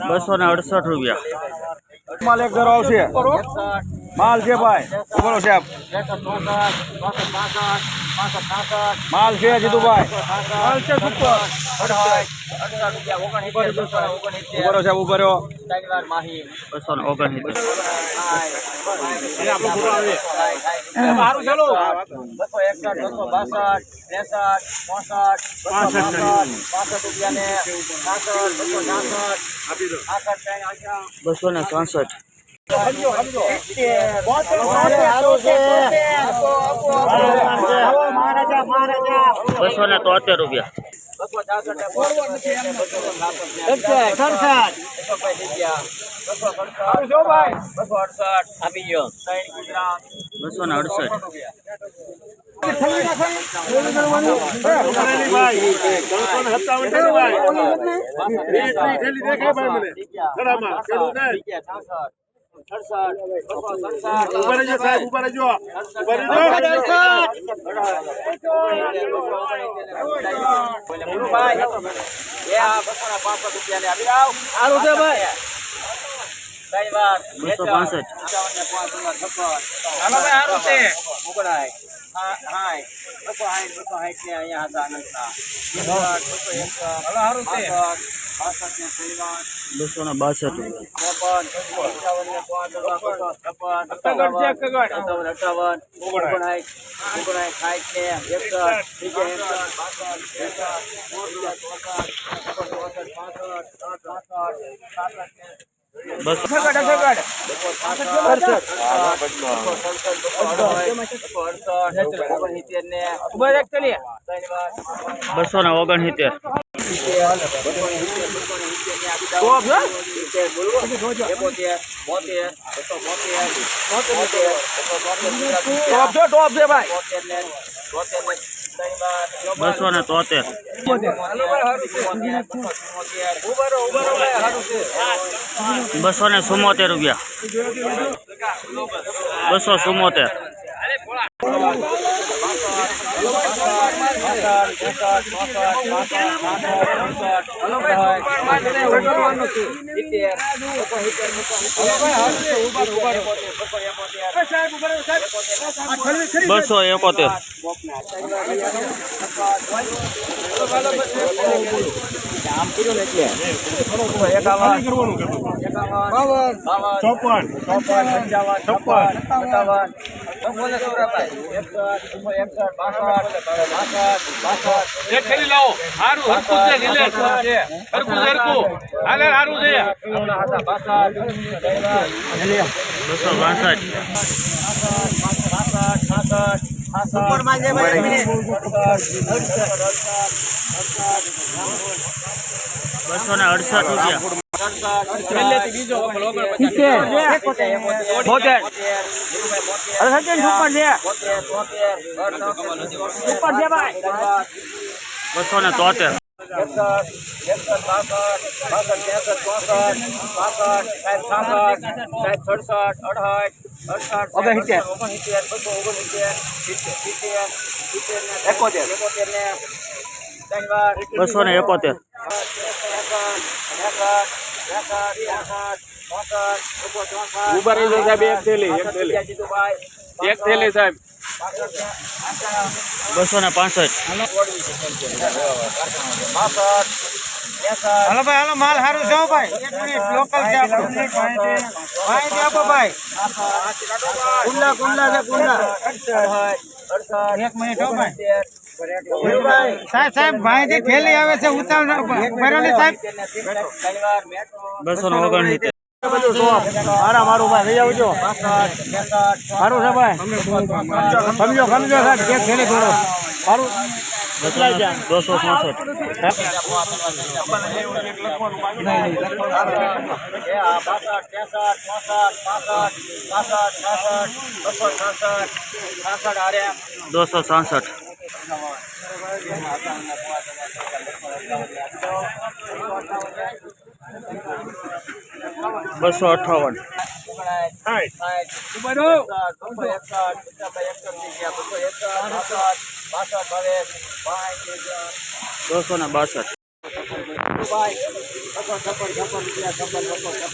₹268 माल एक धरो आवशे माल छे भाई बोलो साहेब माल छे जीतूभाई माल छे सुपर उभो साहेब उभो रहो 269 ₹266 ₹273 हेलो भाई हेलो माल हारू छो भाई 1 मिनिट लोकल छे माहिती आपो भाई कुंडा कुंडा छे कुंडा 1 मिनिट हो भाई साहेब साहेब माहिती थेली आवे छे उताव भरोनी साहेब 269 मारा मारो भाई લઈ આવજો મારું છે ભાઈ સમજો સમજો સાહેબ કે થેલી થોડો મારું 266 258 દોસો ને 62.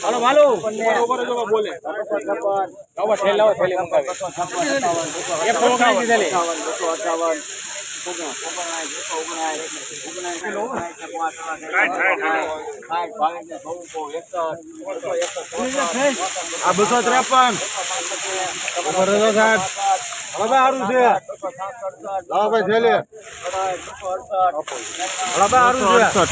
હાલો હાલો બોલે આ 253 સારું છે. લાવો ભાઈ છેલ્લે સારું છે.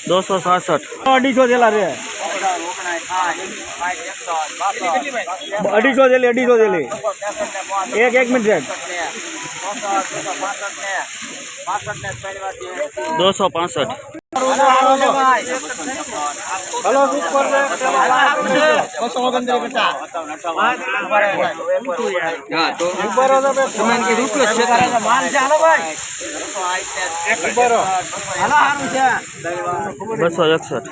266. 250 થેલા રે 250 થેલી એક મિનિટ 265. હલો ઉપર લે 229 ઉપર સમાન કે રૂપિયો છે તારા માન છે. હાલો ભાઈ ઉપર હાલો સારું છે 261.